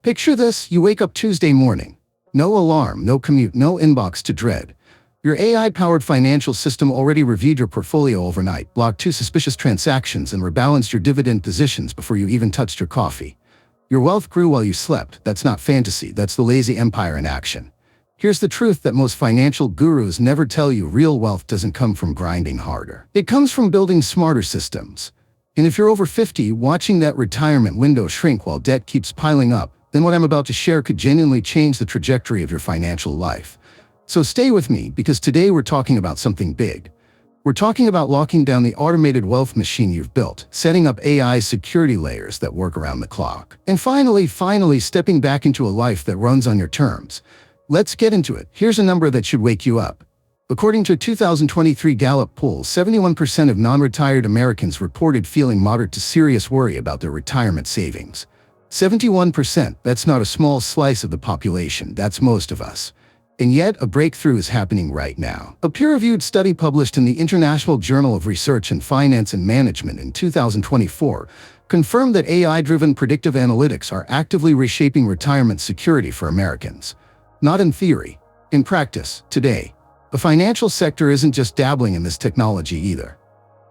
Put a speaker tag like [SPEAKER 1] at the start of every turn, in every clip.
[SPEAKER 1] Picture this, you wake up Tuesday morning. No alarm, no commute, no inbox to dread. Your AI-powered financial system already reviewed your portfolio overnight, blocked 2 suspicious transactions, and rebalanced your dividend positions before you even touched your coffee. Your wealth grew while you slept. That's not fantasy, that's the lazy empire in action. Here's the truth that most financial gurus never tell you: real wealth doesn't come from grinding harder. It comes from building smarter systems. And if you're over 50, watching that retirement window shrink while debt keeps piling up, then what I'm about to share could genuinely change the trajectory of your financial life. So stay with me, because today we're talking about something big. We're talking about locking down the automated wealth machine you've built, setting up AI security layers that work around the clock, and finally stepping back into a life that runs on your terms. Let's get into it. Here's a number that should wake you up. According to a 2023 Gallup poll, 71% of non-retired Americans reported feeling moderate to serious worry about their retirement savings. 71%, that's not a small slice of the population, that's most of us. And yet, a breakthrough is happening right now. A peer-reviewed study published in the International Journal of Research in Finance and Management in 2024 confirmed that AI-driven predictive analytics are actively reshaping retirement security for Americans. Not in theory, in practice, today. The financial sector isn't just dabbling in this technology either.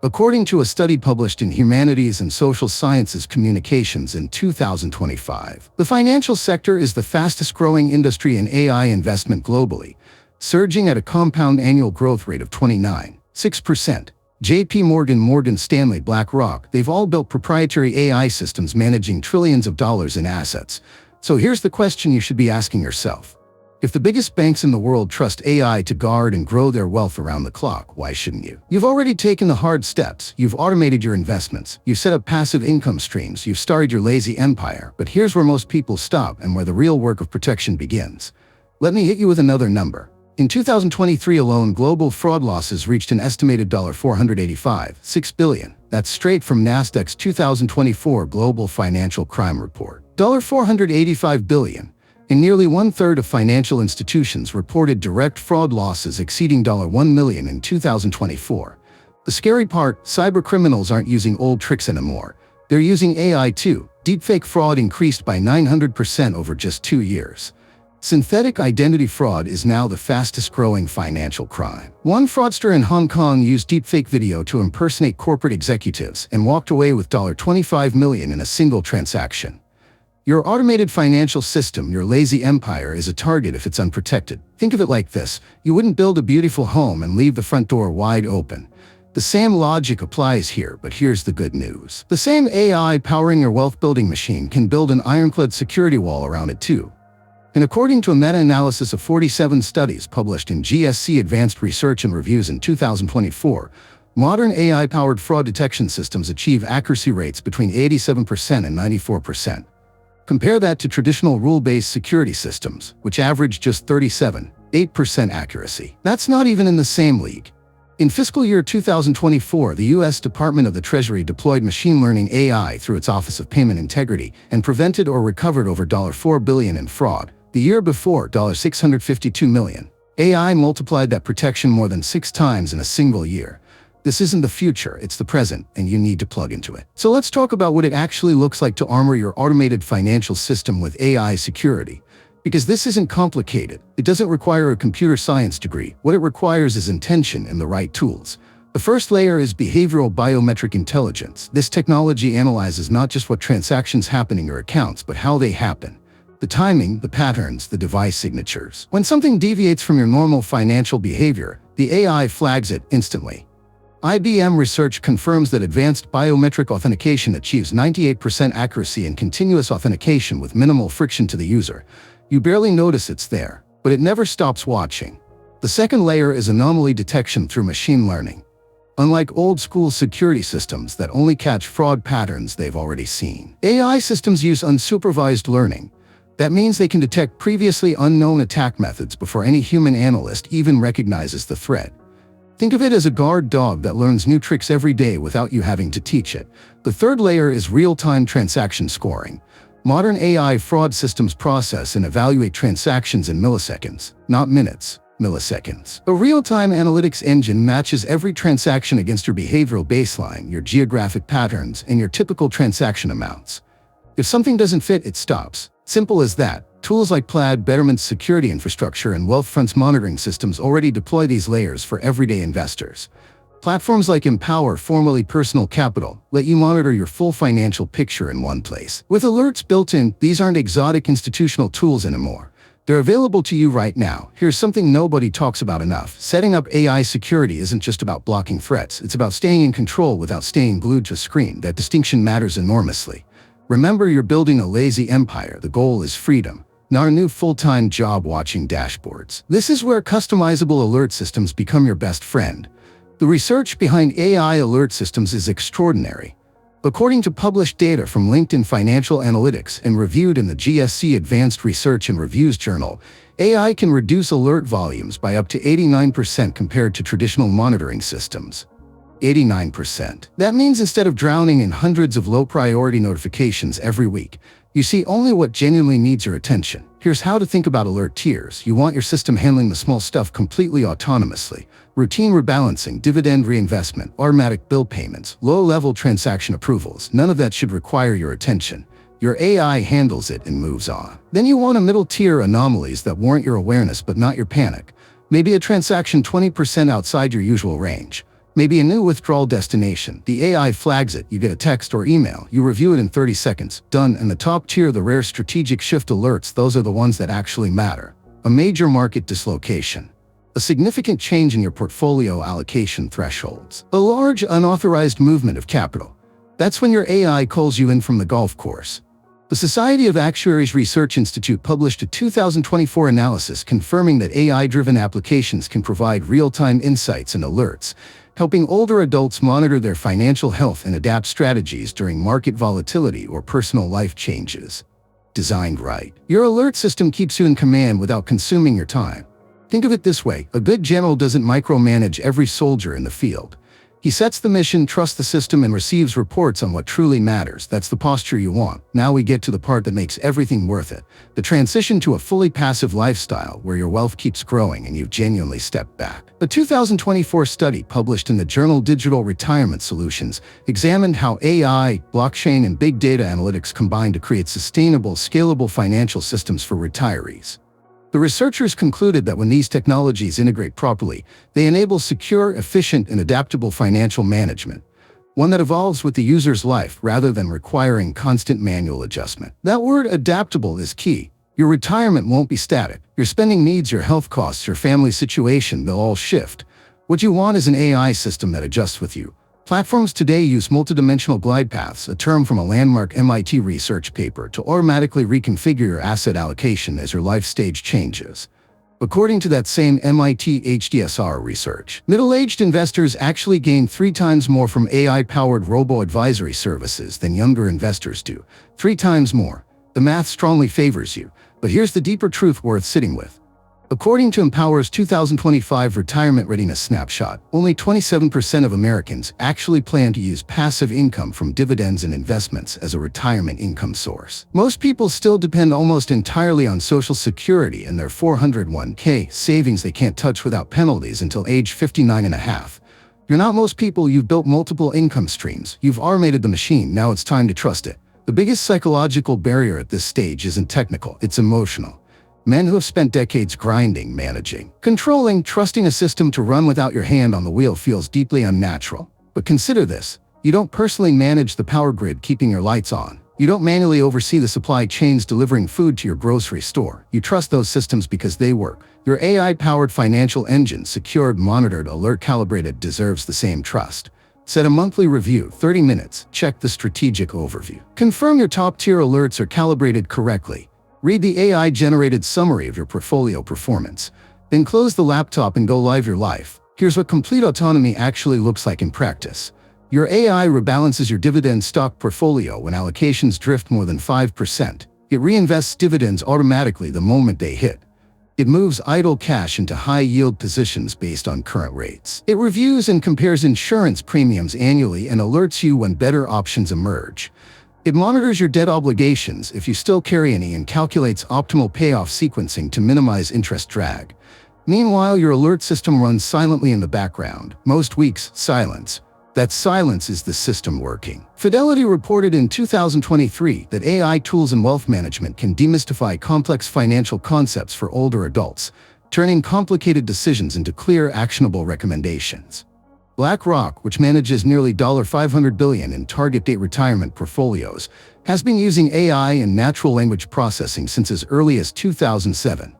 [SPEAKER 1] According to a study published in Humanities and Social Sciences Communications in 2025, the financial sector is the fastest-growing industry in AI investment globally, surging at a compound annual growth rate of 29.6%. JP Morgan, Morgan Stanley, BlackRock, they've all built proprietary AI systems managing trillions of dollars in assets. So here's the question you should be asking yourself. If the biggest banks in the world trust AI to guard and grow their wealth around the clock, why shouldn't you? You've already taken the hard steps. You've automated your investments. You've set up passive income streams. You've started your lazy empire. But here's where most people stop and where the real work of protection begins. Let me hit you with another number. In 2023 alone, global fraud losses reached an estimated $485.6 billion. That's straight from Nasdaq's 2024 Global Financial Crime Report. $485 billion. And nearly one-third of financial institutions reported direct fraud losses exceeding $1 million in 2024. The scary part, cybercriminals aren't using old tricks anymore. They're using AI too. Deepfake fraud increased by 900% over just 2 years. Synthetic identity fraud is now the fastest-growing financial crime. One fraudster in Hong Kong used deepfake video to impersonate corporate executives and walked away with $25 million in a single transaction. Your automated financial system, your lazy empire, is a target if it's unprotected. Think of it like this: you wouldn't build a beautiful home and leave the front door wide open. The same logic applies here, but here's the good news. The same AI powering your wealth-building machine can build an ironclad security wall around it too. And according to a meta-analysis of 47 studies published in GSC Advanced Research and Reviews in 2024, modern AI-powered fraud detection systems achieve accuracy rates between 87% and 94%. Compare that to traditional rule-based security systems, which average just 37.8% accuracy. That's not even in the same league. In fiscal year 2024, the U.S. Department of the Treasury deployed machine learning AI through its Office of Payment Integrity and prevented or recovered over $4 billion in fraud. The year before, $652 million. AI multiplied that protection more than 6 times in a single year. This isn't the future, it's the present, and you need to plug into it. So let's talk about what it actually looks like to armor your automated financial system with AI security. Because this isn't complicated. It doesn't require a computer science degree. What it requires is intention and the right tools. The first layer is behavioral biometric intelligence. This technology analyzes not just what transactions happen in your accounts, but how they happen. The timing, the patterns, the device signatures. When something deviates from your normal financial behavior, the AI flags it instantly. IBM research confirms that advanced biometric authentication achieves 98% accuracy and continuous authentication with minimal friction to the user. You barely notice it's there, but it never stops watching. The second layer is anomaly detection through machine learning. Unlike old-school security systems that only catch fraud patterns they've already seen, AI systems use unsupervised learning. That means they can detect previously unknown attack methods before any human analyst even recognizes the threat. Think of it as a guard dog that learns new tricks every day without you having to teach it. The third layer is real-time transaction scoring. Modern AI fraud systems process and evaluate transactions in milliseconds, not minutes, milliseconds. A real-time analytics engine matches every transaction against your behavioral baseline, your geographic patterns, and your typical transaction amounts. If something doesn't fit, it stops. Simple as that. Tools like Plaid, Betterment's security infrastructure, and Wealthfront's monitoring systems already deploy these layers for everyday investors. Platforms like Empower, formerly Personal Capital, let you monitor your full financial picture in one place. With alerts built in, these aren't exotic institutional tools anymore. They're available to you right now. Here's something nobody talks about enough. Setting up AI security isn't just about blocking threats. It's about staying in control without staying glued to a screen. That distinction matters enormously. Remember, you're building a lazy empire. The goal is freedom, not a new full-time job watching dashboards. This is where customizable alert systems become your best friend. The research behind AI alert systems is extraordinary. According to published data from LinkedIn Financial Analytics and reviewed in the GSC Advanced Research and Reviews Journal, AI can reduce alert volumes by up to 89% compared to traditional monitoring systems. 89%. That means instead of drowning in hundreds of low-priority notifications every week, you see only what genuinely needs your attention. Here's how to think about alert tiers. You want your system handling the small stuff completely autonomously. Routine rebalancing, dividend reinvestment, automatic bill payments, low-level transaction approvals. None of that should require your attention. Your AI handles it and moves on. Then you want a middle tier, anomalies that warrant your awareness but not your panic. Maybe a transaction 20% outside your usual range. Maybe a new withdrawal destination. The AI flags it, you get a text or email, you review it in 30 seconds, done. And the top tier, the rare strategic shift alerts, those are the ones that actually matter. A major market dislocation. A significant change in your portfolio allocation thresholds. A large unauthorized movement of capital. That's when your AI calls you in from the golf course. The Society of Actuaries Research Institute published a 2024 analysis confirming that AI-driven applications can provide real-time insights and alerts, helping older adults monitor their financial health and adapt strategies during market volatility or personal life changes. Designed right, your alert system keeps you in command without consuming your time. Think of it this way: a good general doesn't micromanage every soldier in the field. He sets the mission, trusts the system, and receives reports on what truly matters. That's the posture you want. Now we get to the part that makes everything worth it. The transition to a fully passive lifestyle where your wealth keeps growing and you've genuinely stepped back. A 2024 study published in the journal Digital Retirement Solutions examined how AI, blockchain, and big data analytics combine to create sustainable, scalable financial systems for retirees. The researchers concluded that when these technologies integrate properly, they enable secure, efficient, and adaptable financial management, one that evolves with the user's life rather than requiring constant manual adjustment. That word adaptable is key. Your retirement won't be static. Your spending needs, your health costs, your family situation, they'll all shift. What you want is an AI system that adjusts with you. Platforms today use multidimensional glide paths, a term from a landmark MIT research paper, to automatically reconfigure your asset allocation as your life stage changes. According to that same MIT HDSR research, middle-aged investors actually gain 3 times more from AI-powered robo-advisory services than younger investors do. 3 times more. The math strongly favors you. But here's the deeper truth worth sitting with. According to Empower's 2025 Retirement Readiness Snapshot, only 27% of Americans actually plan to use passive income from dividends and investments as a retirement income source. Most people still depend almost entirely on Social Security and their 401k savings they can't touch without penalties until age 59 and a half. You're not most people. You've built multiple income streams. You've automated the machine. Now it's time to trust it. The biggest psychological barrier at this stage isn't technical, it's emotional. Men who have spent decades grinding, managing, controlling, trusting a system to run without your hand on the wheel feels deeply unnatural. But consider this: you don't personally manage the power grid keeping your lights on. You don't manually oversee the supply chains delivering food to your grocery store. You trust those systems because they work. Your AI-powered financial engine, secured, monitored, alert calibrated, deserves the same trust. Set a monthly review, 30 minutes. Check the strategic overview. Confirm your top-tier alerts are calibrated correctly. Read the AI-generated summary of your portfolio performance. Then close the laptop and go live your life. Here's what complete autonomy actually looks like in practice. Your AI rebalances your dividend stock portfolio when allocations drift more than 5%. It reinvests dividends automatically the moment they hit. It moves idle cash into high-yield positions based on current rates. It reviews and compares insurance premiums annually and alerts you when better options emerge. It monitors your debt obligations if you still carry any and calculates optimal payoff sequencing to minimize interest drag. Meanwhile, your alert system runs silently in the background. Most weeks, silence. That silence is the system working. Fidelity reported in 2023 that AI tools in wealth management can demystify complex financial concepts for older adults, turning complicated decisions into clear, actionable recommendations. BlackRock, which manages nearly $500 billion in target-date retirement portfolios, has been using AI and natural language processing since as early as 2007.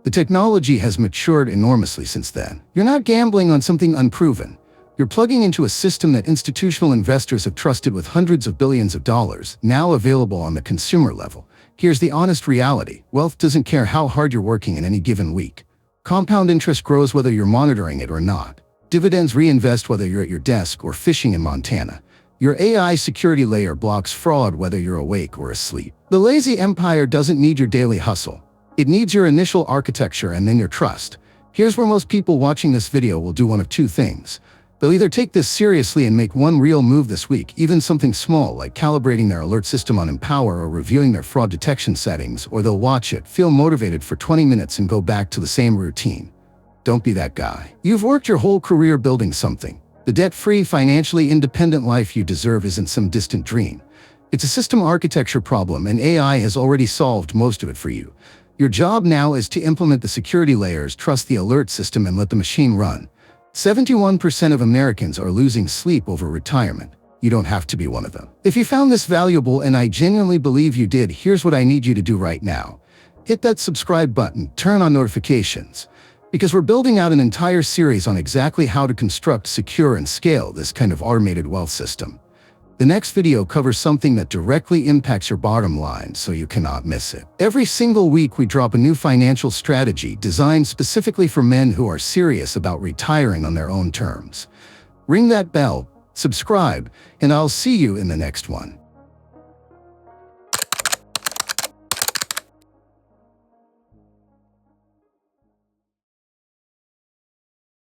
[SPEAKER 1] The technology has matured enormously since then. You're not gambling on something unproven. You're plugging into a system that institutional investors have trusted with hundreds of billions of dollars, now available on the consumer level. Here's the honest reality. Wealth doesn't care how hard you're working in any given week. Compound interest grows whether you're monitoring it or not. Dividends reinvest whether you're at your desk or fishing in Montana. Your AI security layer blocks fraud whether you're awake or asleep. The lazy empire doesn't need your daily hustle. It needs your initial architecture and then your trust. Here's where most people watching this video will do one of two things. They'll either take this seriously and make one real move this week, even something small like calibrating their alert system on Empower or reviewing their fraud detection settings, or they'll watch it, feel motivated for 20 minutes and go back to the same routine. Don't be that guy. You've worked your whole career building something. The debt-free, financially independent life you deserve isn't some distant dream. It's a system architecture problem, and AI has already solved most of it for you. Your job now is to implement the security layers, trust the alert system, and let the machine run. 71% of Americans are losing sleep over retirement. You don't have to be one of them. If you found this valuable, and I genuinely believe you did, here's what I need you to do right now. Hit that subscribe button, turn on notifications, because we're building out an entire series on exactly how to construct, secure, and scale this kind of automated wealth system. The next video covers something that directly impacts your bottom line, so you cannot miss it. Every single week we drop a new financial strategy designed specifically for men who are serious about retiring on their own terms. Ring that bell, subscribe, and I'll see you in the next one.